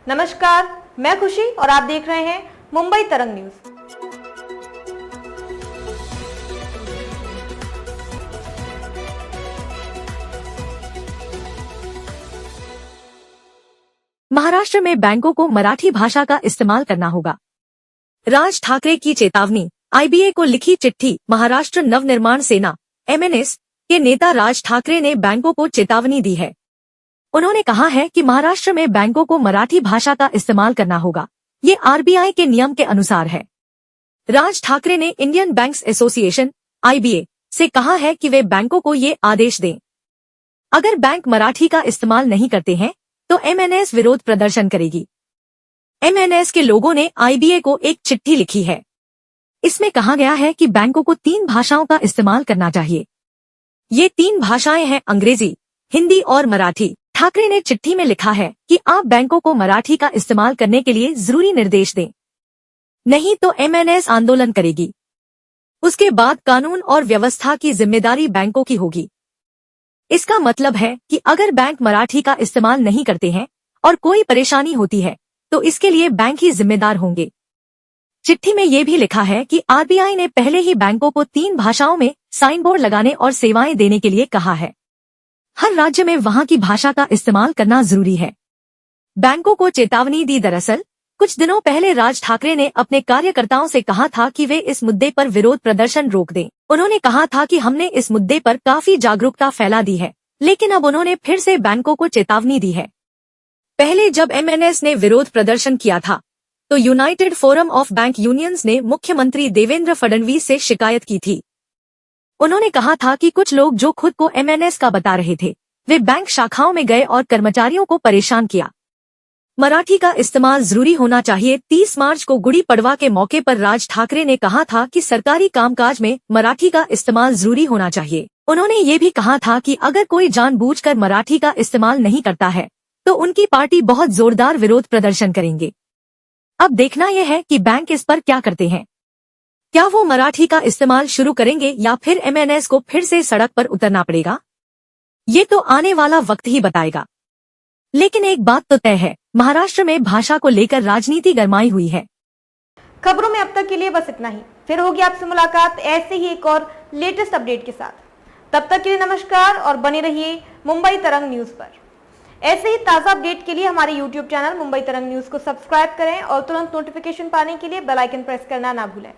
नमस्कार, मैं खुशी और आप देख रहे हैं मुंबई तरंग न्यूज। महाराष्ट्र में बैंकों को मराठी भाषा का इस्तेमाल करना होगा। राज ठाकरे की चेतावनी। आईबीए को लिखी चिट्ठी। महाराष्ट्र नवनिर्माण सेना (एमएनएस) के नेता राज ठाकरे ने बैंकों को चेतावनी दी है। उन्होंने कहा है कि महाराष्ट्र में बैंकों को मराठी भाषा का इस्तेमाल करना होगा। ये आरबीआई के नियम के अनुसार है। राज ठाकरे ने इंडियन बैंक्स एसोसिएशन (आईबीए) से कहा है कि वे बैंकों को ये आदेश दें। अगर बैंक मराठी का इस्तेमाल नहीं करते हैं तो एमएनएस विरोध प्रदर्शन करेगी। एमएनएस के लोगों ने आईबीए को एक चिट्ठी लिखी है। इसमें कहा गया है कि बैंकों को 3 भाषाओं का इस्तेमाल करना चाहिए। ये 3 भाषाएं हैं अंग्रेजी, हिंदी और मराठी। ठाकरे ने चिट्ठी में लिखा है कि आप बैंकों को मराठी का इस्तेमाल करने के लिए जरूरी निर्देश दें, नहीं तो एमएनएस आंदोलन करेगी। उसके बाद कानून और व्यवस्था की जिम्मेदारी बैंकों की होगी। इसका मतलब है कि अगर बैंक मराठी का इस्तेमाल नहीं करते हैं और कोई परेशानी होती है तो इसके लिए बैंक ही जिम्मेदार होंगे। चिट्ठी में यह भी लिखा है कि आरबीआई ने पहले ही बैंकों को 3 भाषाओं में साइन बोर्ड लगाने और सेवाएं देने के लिए कहा है। हर राज्य में वहां की भाषा का इस्तेमाल करना जरूरी है। बैंकों को चेतावनी दी। दरअसल कुछ दिनों पहले राज ठाकरे ने अपने कार्यकर्ताओं से कहा था कि वे इस मुद्दे पर विरोध प्रदर्शन रोक दें। उन्होंने कहा था कि हमने इस मुद्दे पर काफी जागरूकता फैला दी है, लेकिन अब उन्होंने फिर से बैंकों को चेतावनी दी है। पहले जब एमएनएस ने विरोध प्रदर्शन किया था तो United forum of bank unions ने मुख्यमंत्री देवेंद्र फडणवीस से शिकायत की थी। उन्होंने कहा था कि कुछ लोग जो खुद को एमएनएस का बता रहे थे, वे बैंक शाखाओं में गए और कर्मचारियों को परेशान किया। मराठी का इस्तेमाल जरूरी होना चाहिए। 30 मार्च को गुड़ी पड़वा के मौके पर राज ठाकरे ने कहा था कि सरकारी कामकाज में मराठी का इस्तेमाल जरूरी होना चाहिए। उन्होंने ये भी कहा था कि अगर कोई जानबूझकर मराठी का इस्तेमाल नहीं करता है तो उनकी पार्टी बहुत जोरदार विरोध प्रदर्शन करेंगे। अब देखना यह है कि बैंक इस पर क्या करते हैं। क्या वो मराठी का इस्तेमाल शुरू करेंगे या फिर एमएनएस को फिर से सड़क पर उतरना पड़ेगा? ये तो आने वाला वक्त ही बताएगा। लेकिन एक बात तो तय है, महाराष्ट्र में भाषा को लेकर राजनीति गरमाई हुई है। खबरों में अब तक के लिए बस इतना ही। फिर होगी आपसे मुलाकात ऐसे ही एक और लेटेस्ट अपडेट के साथ। तब तक के लिए नमस्कार और बने रहिए मुंबई तरंग न्यूज पर। ऐसे ही ताजा अपडेट के लिए हमारे यूट्यूब चैनल मुंबई तरंग न्यूज को सब्सक्राइब करें और तुरंत नोटिफिकेशन पाने के लिए बेल आइकन प्रेस करना ना भूलें।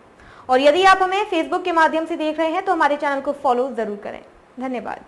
और यदि आप हमें फेसबुक के माध्यम से देख रहे हैं तो हमारे चैनल को फॉलो जरूर करें। धन्यवाद।